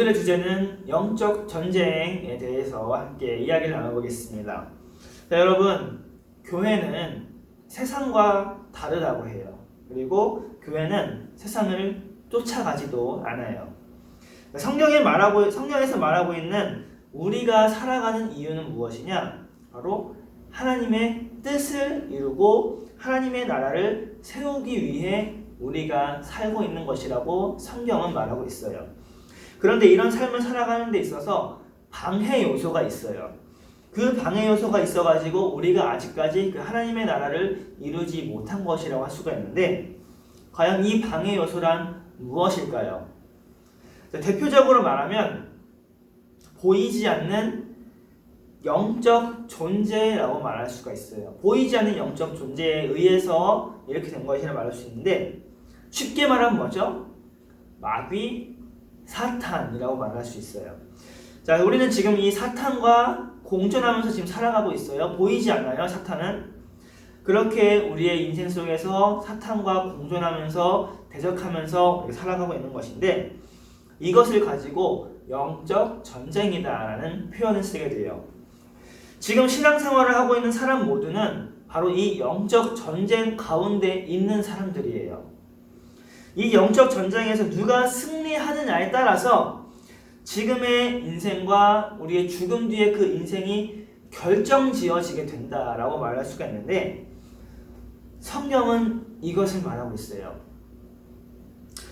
오늘의 주제는 영적 전쟁에 대해서 함께 이야기를 나눠보겠습니다. 자, 여러분, 교회는 세상과 다르다고 해요. 그리고 교회는 세상을 쫓아가지도 않아요. 성경에서 말하고 있는 우리가 살아가는 이유는 무엇이냐? 바로 하나님의 뜻을 이루고 하나님의 나라를 세우기 위해 우리가 살고 있는 것이라고 성경은 말하고 있어요. 그런데 이런 삶을 살아가는 데 있어서 방해 요소가 있어요. 그 방해 요소가 있어가지고 우리가 아직까지 그 하나님의 나라를 이루지 못한 것이라고 할 수가 있는데, 과연 이 방해 요소란 무엇일까요? 대표적으로 말하면 보이지 않는 영적 존재라고 말할 수가 있어요. 보이지 않는 영적 존재에 의해서 이렇게 된 것이라고 말할 수 있는데, 쉽게 말하면 뭐죠? 마귀, 사탄이라고 말할 수 있어요. 자, 우리는 지금 이 사탄과 공존하면서 지금 살아가고 있어요. 보이지 않나요? 사탄은 그렇게 우리의 인생 속에서 사탄과 공존하면서 대적하면서 살아가고 있는 것인데, 이것을 가지고 영적 전쟁이다라는 표현을 쓰게 돼요. 지금 신앙생활을 하고 있는 사람 모두는 바로 이 영적 전쟁 가운데 있는 사람들이에요. 이 영적 전쟁에서 누가 승리하느냐에 따라서 지금의 인생과 우리의 죽음 뒤에 그 인생이 결정지어지게 된다라고 말할 수가 있는데, 성경은 이것을 말하고 있어요.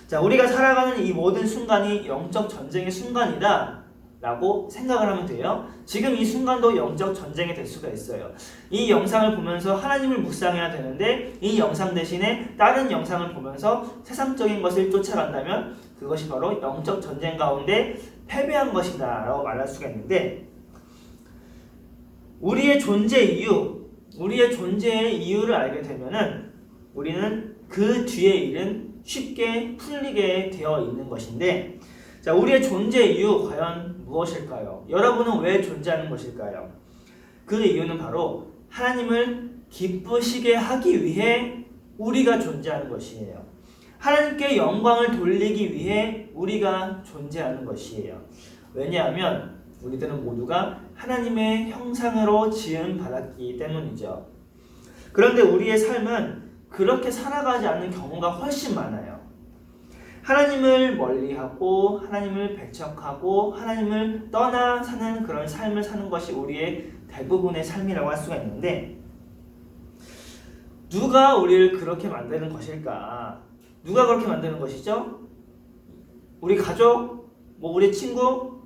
자, 우리가 살아가는 이 모든 순간이 영적 전쟁의 순간이다 라고 생각을 하면 돼요. 지금 이 순간도 영적 전쟁이 될 수가 있어요. 이 영상을 보면서 하나님을 묵상해야 되는데, 이 영상 대신에 다른 영상을 보면서 세상적인 것을 쫓아간다면 그것이 바로 영적 전쟁 가운데 패배한 것이다 라고 말할 수가 있는데, 우리의 존재의 이유를 알게 되면은 우리는 그 뒤의 일은 쉽게 풀리게 되어 있는 것인데, 자, 우리의 존재 이유 과연 무엇일까요? 여러분은 왜 존재하는 것일까요? 그 이유는 바로 하나님을 기쁘시게 하기 위해 우리가 존재하는 것이에요. 하나님께 영광을 돌리기 위해 우리가 존재하는 것이에요. 왜냐하면 우리들은 모두가 하나님의 형상으로 지음 받았기 때문이죠. 그런데 우리의 삶은 그렇게 살아가지 않는 경우가 훨씬 많아요. 하나님을 멀리하고 하나님을 배척하고 하나님을 떠나 사는 그런 삶을 사는 것이 우리의 대부분의 삶이라고 할 수가 있는데, 누가 우리를 그렇게 만드는 것일까? 누가 그렇게 만드는 것이죠? 우리 가족? 우리 친구?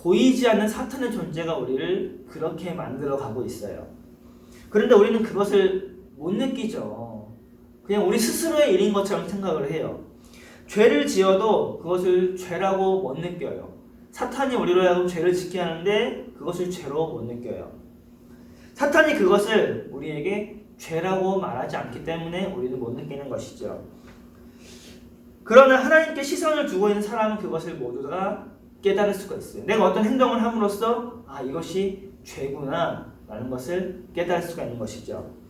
보이지 않는 사탄의 존재가 우리를 그렇게 만들어 가고 있어요. 그런데 우리는 그것을 못 느끼죠. 그냥 우리 스스로의 일인 것처럼 생각을 해요. 죄를 지어도 그것을 죄라고 못 느껴요. 사탄이 우리로 하여금 죄를 짓게 하는데 그것을 죄로 못 느껴요. 사탄이 그것을 우리에게 죄라고 말하지 않기 때문에 우리는 못 느끼는 것이죠. 그러나 하나님께 시선을 두고 있는 사람은 그것을 모두가 깨달을 수가 있어요. 내가 어떤 행동을 함으로써 이것이 죄구나 라는 것을 깨달을 수가 있는 것이죠.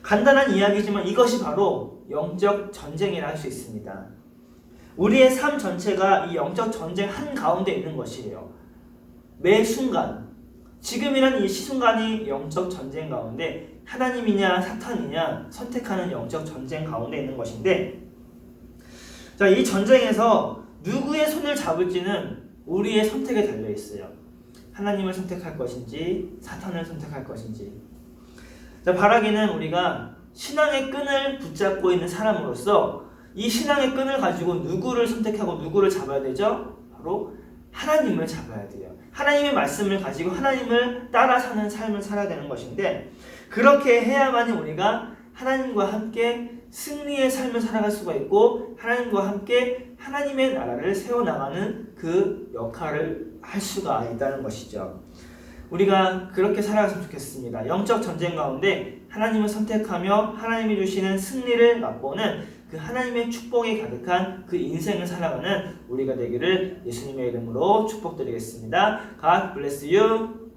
간단한 이야기지만 이것이 바로 영적 전쟁이라 할 수 있습니다. 우리의 삶 전체가 이 영적 전쟁 한가운데 있는 것이에요. 매 순간, 지금이란 이 시순간이 영적 전쟁 가운데 하나님이냐 사탄이냐 선택하는 영적 전쟁 가운데 있는 것인데, 자, 이 전쟁에서 누구의 손을 잡을지는 우리의 선택에 달려 있어요. 하나님을 선택할 것인지 사탄을 선택할 것인지. 자, 바라기는 우리가 신앙의 끈을 붙잡고 있는 사람으로서 이 신앙의 끈을 가지고 누구를 선택하고 누구를 잡아야 되죠? 바로 하나님을 잡아야 돼요. 하나님의 말씀을 가지고 하나님을 따라 사는 삶을 살아야 되는 것인데, 그렇게 해야만이 우리가 하나님과 함께 승리의 삶을 살아갈 수가 있고 하나님과 함께 하나님의 나라를 세워나가는 그 역할을 할 수가 있다는 것이죠. 우리가 그렇게 살아갔으면 좋겠습니다. 영적 전쟁 가운데 하나님을 선택하며 하나님이 주시는 승리를 맛보는 그 하나님의 축복이 가득한 그 인생을 살아가는 우리가 되기를 예수님의 이름으로 축복드리겠습니다. God bless you.